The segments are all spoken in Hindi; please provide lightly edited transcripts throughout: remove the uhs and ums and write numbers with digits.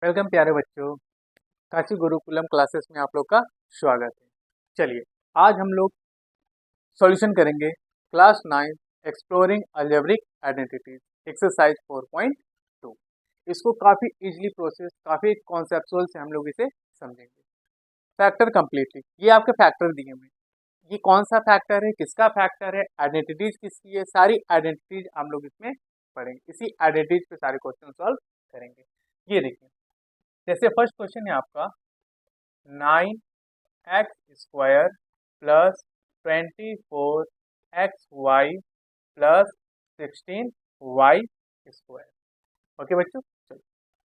वेलकम प्यारे बच्चों। काशी गुरुकुलम क्लासेस में आप लोग का स्वागत है। चलिए, आज हम लोग सॉल्यूशन करेंगे class 9 exploring algebraic identities exercise 4.2। इसको काफ़ी इजीली प्रोसेस, काफ़ी कॉन्सेप्चुअल से हम लोग इसे समझेंगे। फैक्टर कंप्लीटली, ये आपके फैक्टर दिए हुए हैं। ये कौन सा फैक्टर है, किसका फैक्टर है, आइडेंटिटीज किसकी है, सारी आइडेंटिटीज हम लोग इसमें पढ़ेंगे। इसी आइडेंटिटीज पे सारे क्वेश्चन सॉल्व करेंगे। ये देखिए, जैसे फर्स्ट क्वेश्चन है आपका 9x² plus 24xy plus 16y²। Okay बच्चों, चलो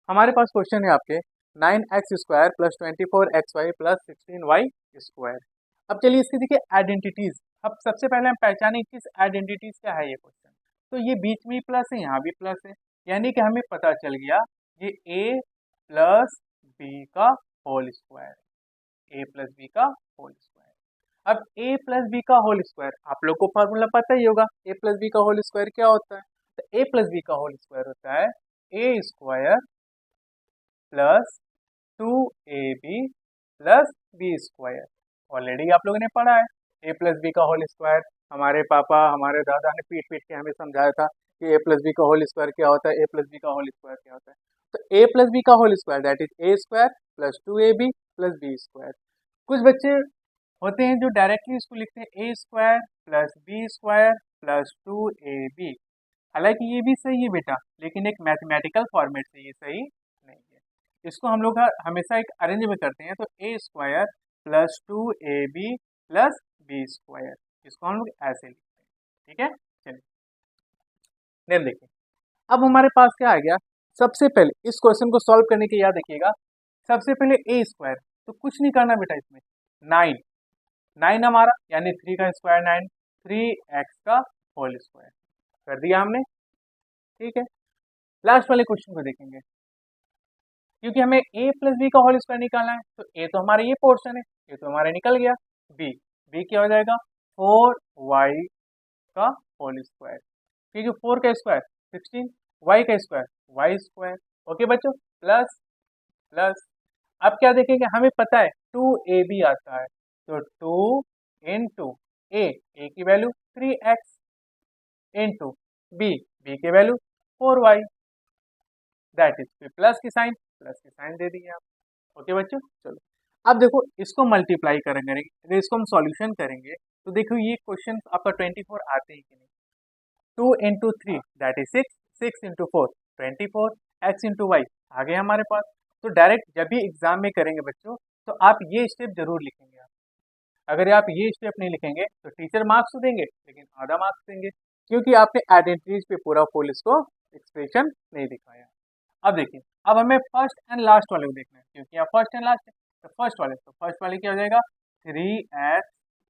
हमारे पास क्वेश्चन है आपके 9x² plus 24xy plus 16y²। अब चलिए इसकी देखिए आइडेंटिटीज। अब सबसे पहले हम पहचानें किस आइडेंटिटीज का है ये क्वेश्चन। तो ये बीच में प्लस है, यहाँ भी प्लस है, यानी कि हमें पता चल गया ये a प्लस बी का whole square, A plus B का होल स्क्वायर। अब ए प्लस बी का होल स्क्वायर आप लोग को फॉर्मूला पता ही होगा। ए प्लस बी का होल स्क्वायर क्या होता है? तो ए प्लस बी का होल स्क्वायर होता है A square plus 2ab plus B square. Already आप लोगों ने पढ़ा है ए प्लस बी का होल स्क्वायर। हमारे पापा, हमारे दादा ने पीट पीट के हमें समझाया था कि ए प्लस बी का होल स्क्वायर क्या होता है, ए प्लस बी का होल स्क्वायर क्या होता है। तो ए प्लस बी का whole square that is A square plus 2ab plus B square. कुछ बच्चे होते हैं जो डायरेक्टली इसको लिखते हैं A square plus B square plus 2ab। हालांकि ये भी सही है बेटा, लेकिन एक मैथमेटिकल फॉर्मेट से ये सही नहीं है। इसको हम लोग हमेशा एक अरेंज में करते हैं, तो A square plus 2ab plus B square, इसको हम लोग ऐसे लिखते हैं। ठीक है, चलिए देन देखिए। अब हमारे पास क्या आ गया, सबसे पहले इस क्वेश्चन को सॉल्व करने के याद रखिएगा, सबसे पहले ए स्क्वायर, तो कुछ नहीं करना बेटा इसमें। 9 9 हमारा यानी 3 का स्क्वायर 9, 3x का होल स्क्वायर कर दिया हमने। ठीक है, लास्ट वाले क्वेश्चन को देखेंगे। क्योंकि हमें ए प्लस बी का होल स्क्वायर निकालना है, तो ए तो हमारा ये पोर्शन है, ये तो हमारा निकल गया। बी बी क्या हो जाएगा 4y का होल स्क्वायर, क्योंकि 4 का स्क्वायर 16, y का स्क्वायर y²। ओके बच्चों, प्लस प्लस। अब क्या देखेंगे, हमें पता है 2ab आता है, तो 2 इंटू ए की वैल्यू 3x इंटू बी की value 4y, that is plus की साइन, प्लस की साइन दे दिए आप। ओके बच्चों, चलो अब देखो इसको मल्टीप्लाई करेंगे, अगर इसको हम सॉल्यूशन करेंगे तो देखो ये क्वेश्चन आपका 24 आते हैं कि नहीं। 2 into 3 that is 6, 6 into 4 24, X into Y आ गए हमारे पास। तो डायरेक्ट जब भी एग्जाम में करेंगे बच्चों, तो आप ये स्टेप जरूर लिखेंगे। आप अगर आप ये स्टेप नहीं लिखेंगे तो टीचर मार्क्स तो देंगे लेकिन आधा मार्क्स देंगे, क्योंकि आपने आइडेंटिटीज पे पूरा फुल इसको एक्सप्रेशन नहीं दिखाया। अब देखिए, अब हमें फर्स्ट एंड लास्ट वाले को देखना है, क्योंकि यहाँ फर्स्ट एंड लास्ट है। तो फर्स्ट वाले क्या हो जाएगा 3x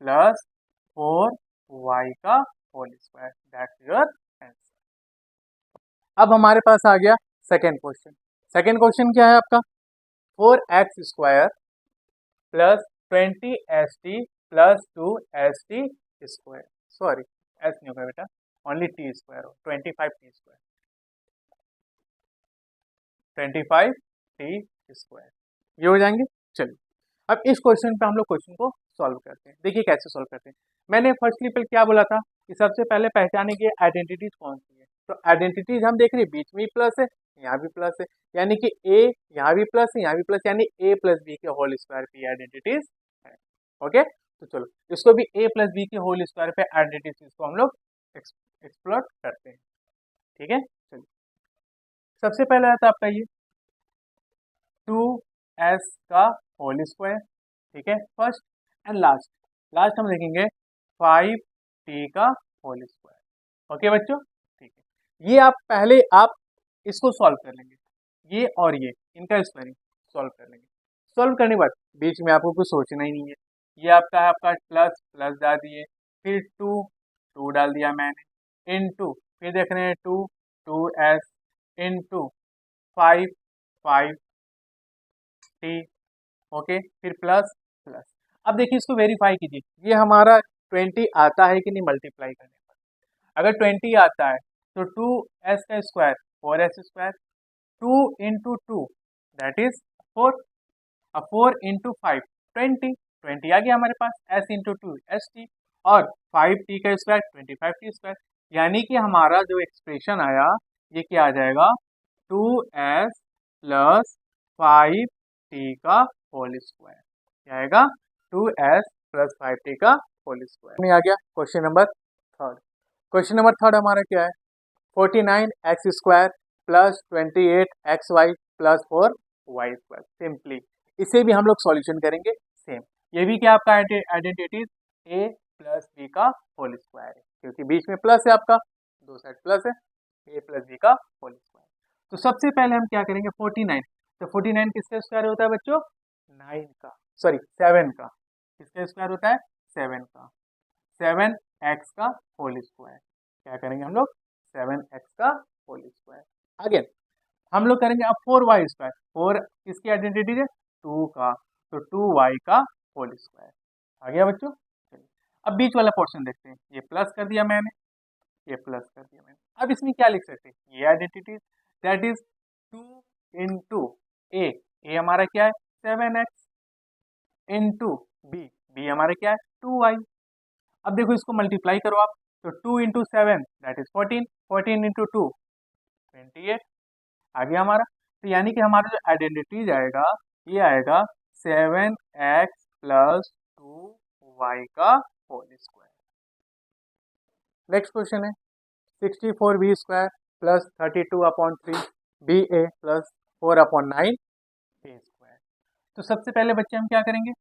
प्लस 4y का whole square, that's your answer. अब हमारे पास आ गया सेकेंड क्वेश्चन। सेकेंड क्वेश्चन क्या है आपका 4x² plus 20st plus 2st²। Sorry, S नहीं होगा बेटा, ओनली t² हो, 25t²। ये हो जाएंगे। चलिए अब इस क्वेश्चन पे हम लोग क्वेश्चन को सॉल्व करते हैं। देखिए कैसे सॉल्व करते हैं। मैंने फर्स्टली पे क्या बोला था कि सबसे पहले पहचाने की आइडेंटिटीज कौन सी है। तो आइडेंटिटीज हम देख रहे हैं, बीच में प्लस है, यहाँ भी प्लस है, यानी कि ए यहाँ भी प्लस है, यहाँ भी प्लस, यानी ए प्लस बी के होल स्क्वायर की आइडेंटिटीज है। ओके, तो चलो इसको भी ए प्लस बी के होल स्क्वायर पे आइडेंटिटीज को हम लोग एक्सप्लोर करते हैं। ठीक है, चलिए सबसे पहले आता है आपका ये 2s का होल स्क्वायर। ठीक है, फर्स्ट एंड लास्ट, लास्ट हम देखेंगे 5t का होल स्क्वायर। ओके बच्चों, ठीक है, ये आप पहले आप इसको सॉल्व कर लेंगे, ये और ये इनका स्क्वायरिंग सॉल्व कर लेंगे। सॉल्व करने के बाद बीच में आपको कुछ सोचना ही नहीं है। ये आपका है, आपका प्लस प्लस डाल दिए, फिर 2 डाल दिया मैंने, इनटू फिर देख रहे हैं 2s इंटू 5 टी। ओके, फिर प्लस प्लस। अब देखिए इसको वेरीफाई कीजिए, ये हमारा 20 आता है कि नहीं मल्टीप्लाई करने पर। अगर 20 आता है तो 2s का square 4s², 2 into 2 that is 4। अब 4 इंटू 5 20 आ गया हमारे पास, s इंटू 2 एस टी, और 5t का स्क्वायर 25t²। यानी कि हमारा जो एक्सप्रेशन आया ये क्या आ जाएगा, 2s प्लस 5t का होल स्क्वायर। क्या आएगा, 2s प्लस 5t का होल स्क्वायर में आ गया। Question number third. Question number third हमारा क्या है, 49x² plus 28xy plus 4y²। Simply इसे भी हम लोग सॉल्यूशन करेंगे सेम। ये भी क्या आपका आइडेंटिटीज a प्लस बी का होल स्क्वायर है, क्योंकि बीच में प्लस है आपका, दो साइड प्लस है, a प्लस बी का होल स्क्वायर। तो सबसे पहले हम क्या करेंगे, 49, तो 49 किसका स्क्वायर होता है बच्चों, 9 का, सॉरी 7 का। किसका स्क्वायर होता है, 7 का। 7x का होल स्क्वायर। क्या करेंगे हम लोग, 7x का होल स्क्वायर। आगे हम लोग करेंगे अब 4y²। 4 किसकी आइडेंटिटी है, 2 का, तो 2y का होल स्क्वायर। आ गया बच्चों। चलिए अब बीच वाला पोर्शन देखते हैं। ये प्लस कर दिया मैंने, ये प्लस कर दिया मैंने। अब इसमें क्या लिख सकते हैं, ये आइडेंटिटी, दैट इज 2 इंटू ए, ए हमारा क्या है 7x, इंटू बी, बी हमारा क्या है 2y। अब देखो इसको मल्टीप्लाई करो आप, तो 2 इंटू 7 दैट इज 14, 14 इंटू 2 28 आ गया हमारा। तो यानी कि हमारा जो आइडेंटिटीज आएगा ये आएगा 7x प्लस 2y का होल स्क्वायर। नेक्स्ट क्वेश्चन है 64b² plus 32/3 ba plus 4/9 a²। तो सबसे पहले बच्चे हम क्या करेंगे,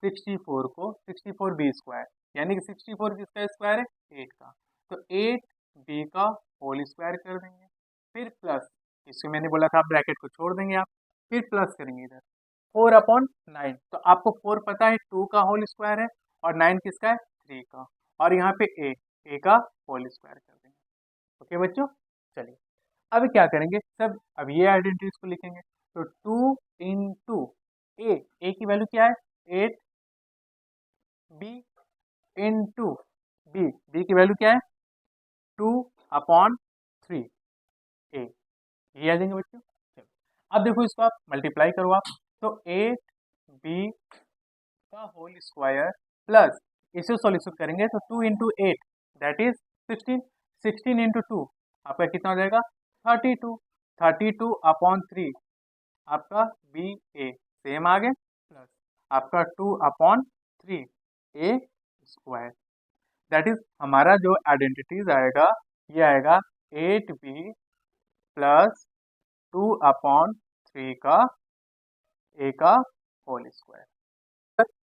64 को 64b² यानी कि 64 किसका स्क्वायर है 8 का, तो 8b का होल स्क्वायर कर देंगे। फिर प्लस, इसको मैंने बोला था ब्रैकेट को छोड़ देंगे आप, फिर प्लस करेंगे इधर 4/9। तो आपको 4 पता है 2 का होल स्क्वायर है, और 9 किसका है 3 का, और यहाँ पे a का होल स्क्वायर कर देंगे। ओके बच्चों। चलिए अब क्या करेंगे सब, अब ये आइडेंटिटीज को लिखेंगे। तो 2 इंटू ए की वैल्यू क्या है 8, बी इंटू बी, बी की वैल्यू क्या है 2/3 ए, ये आ जाएंगे बच्चों। चलो अब देखो इसको आप मल्टीप्लाई करो आप, तो 8b का होल स्क्वायर प्लस, इसे सॉल्यूशन करेंगे तो 2 इंटू 8 दैट इज 16, 16 इंटू 2 आपका कितना हो जाएगा 32, 32/3 आपका बी ए सेम आ गए, प्लस आपका 2/3 ए स्क्वायर। दैट इज हमारा जो आइडेंटिटीज आएगा ये आएगा 8b प्लस 2/3 का ए का whole square.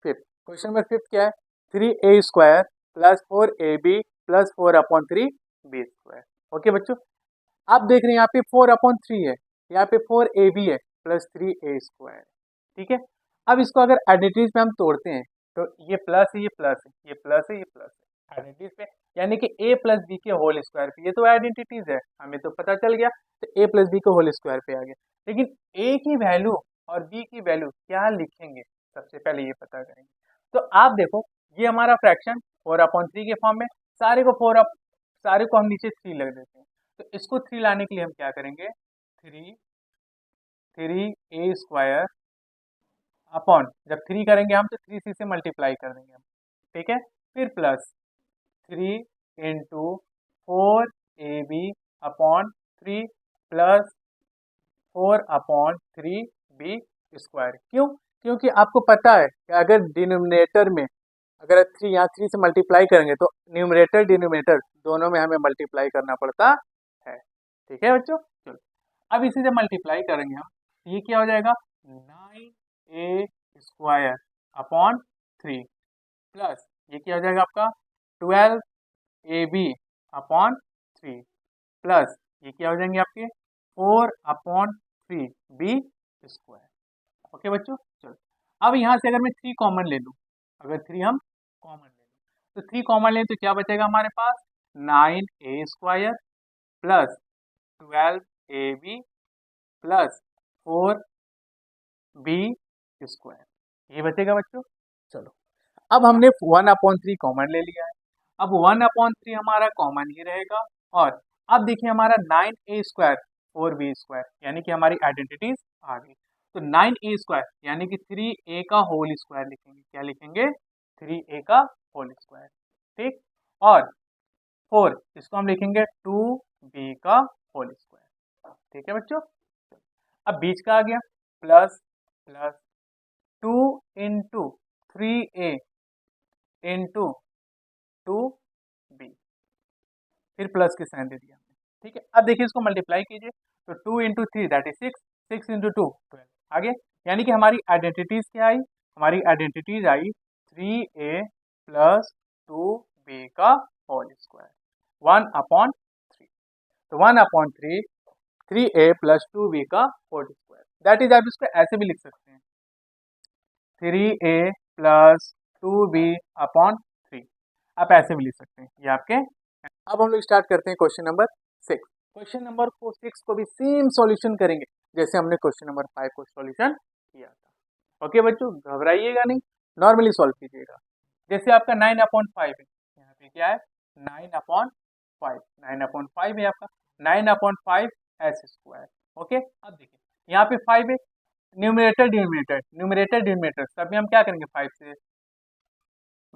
Fifth question number fifth क्या है, 3a² plus 4ab plus 4/3 b²। Okay बच्चों, आप देख रहे हैं यहाँ पे 4/3 है, यहाँ पे 4ab है प्लस 3a²। ठीक है, अब इसको अगर आइडेंटिटीज पे हम तोड़ते हैं तो ये प्लस है, ये प्लस है, ये प्लस है, ये प्लस है आइडेंटिटीज पे, यानी कि a प्लस बी के होल स्क्वायर पे। ये तो आइडेंटिटीज है, हमें तो पता चल गया, तो a प्लस बी के होल स्क्वायर पे आ गया। लेकिन a की वैल्यू और b की वैल्यू क्या लिखेंगे, सबसे पहले ये पता करेंगे। तो आप देखो ये हमारा फ्रैक्शन 4/3 के फॉर्म में, सारे को हम नीचे 3 लग देते हैं। तो इसको 3 लाने के लिए हम क्या करेंगे, 3a² अपॉन, जब 3 करेंगे हम तो 3c से मल्टीप्लाई कर देंगे हम, ठीक है, फिर plus 3 into 4ab/3 plus 4/3b²। क्यों, क्योंकि आपको पता है कि अगर डिनोमिनेटर में अगर 3 यहाँ 3 से मल्टीप्लाई करेंगे तो न्यूमरेटर डिनोमिनेटर दोनों में हमें मल्टीप्लाई करना पड़ता है। ठीक है बच्चों, चलो अब इसी से मल्टीप्लाई करेंगे हम, ये क्या हो जाएगा 9a² अपॉन 3 प्लस ये क्या हो जाएगा आपका 12ab/3 प्लस ये क्या हो जाएंगे आपके 4/3b²। ओके बच्चों, चलो अब यहाँ से अगर मैं 3 कॉमन ले लूँ, अगर 3 हम कॉमन ले लें तो 3 कॉमन लें तो क्या बचेगा हमारे पास 9a² plus 12ab plus 4b², ये बचेगा बच्चों। चलो अब हमने 1/3 कॉमन ले लिया है, अब 1/3 हमारा कॉमन ही रहेगा, और अब देखिए हमारा 9a² 4b² यानी कि हमारी आइडेंटिटीज आ गई। तो 9a² यानी कि 3a का होल स्क्वायर लिखेंगे। क्या लिखेंगे? 3a का होल स्क्वायर। ठीक। और 4 इसको हम लिखेंगे 2b का होल स्क्वायर। ठीक है बच्चों। अब बीच का आ गया plus plus 2 into 3a into 2b, फिर प्लस के साइन दे दिया। ठीक है। अब देखिए इसको मल्टीप्लाई कीजिए तो 2 इंटू 3 दैट इज 6, 6 इंटू 2 12। आगे यानी कि हमारी आइडेंटिटीज क्या आई? हमारी आइडेंटिटीज आई 3a प्लस 2b का होल स्क्वायर 1/3। तो 1/3 3a प्लस 2b का होल स्क्वायर, दैट इज आप इसको ऐसे भी लिख सकते हैं 3a प्लस 2b/3। आप ऐसे भी लिख सकते हैं ये आपके। अब हम लोग स्टार्ट करते हैं क्वेश्चन नंबर 6। क्वेश्चन नंबर 6 को भी सेम सॉल्यूशन करेंगे जैसे हमने क्वेश्चन नंबर 5 को सॉल्यूशन किया था। ओके बच्चों, घबराइएगा नहीं, नॉर्मली सॉल्व कीजिएगा। जैसे आपका 9/5 है, यहाँ पे क्या है 9/5, 9/5 है आपका 9/5 s²। ओके। अब देखिए यहाँ पे 5 है, न्यूमरेटर डिनोमिनेटर, न्यूमरेटर डिनोमिनेटर सभी हम क्या करेंगे 5 से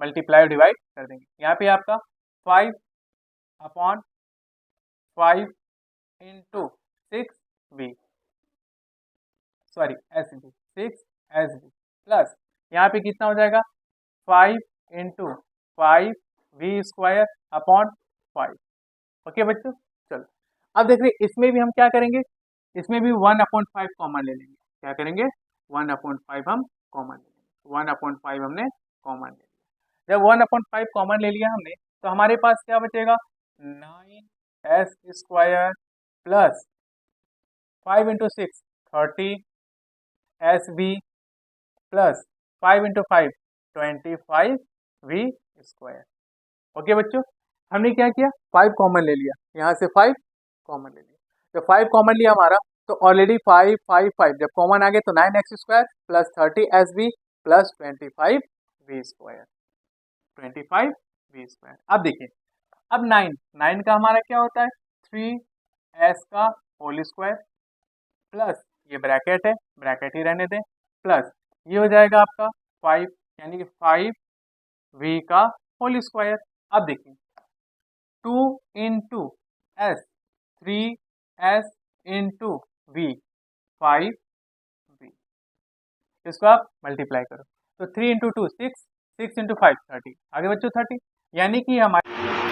मल्टीप्लाई डिवाइड कर देंगे। यहाँ पे आपका 5/5 into 6b, sorry SB, 6SB plus यहाँ पे कितना हो जाएगा 5 इंटू 5v²/5। ओके बच्चों। चलो अब देख रहे इसमें भी हम क्या करेंगे, इसमें भी 1/5 कॉमन ले लेंगे। क्या करेंगे 1/5 हम कॉमन ले लेंगे। 1/5 हमने कॉमन ले लिया। जब 1/5 कॉमन ले लिया हमने तो हमारे पास क्या बचेगा 9s² plus 5 into 6 30SB plus 5 into 5 25v²। Okay बच्चों, हमने क्या किया 5 कॉमन ले लिया, यहाँ से 5 कॉमन ले लिया। जब 5 कॉमन लिया हमारा तो ऑलरेडी 5 5 5 जब कॉमन आ गए तो 9x² plus 30SB plus 25v², 25v²। अब देखिए अब 9 का हमारा क्या होता है 3s का होल स्क्वायर प्लस ये ब्रैकेट है, ब्रैकेट ही रहने दें, प्लस ये हो जाएगा आपका 5 यानी कि 5v का होल स्क्वायर। अब देखिए 2 into S 3s into v 5v, इसको आप मल्टीप्लाई करो तो 3 इंटू 2 6, 6 इंटू 5 30। आगे बच्चों 30 यानी कि हमारे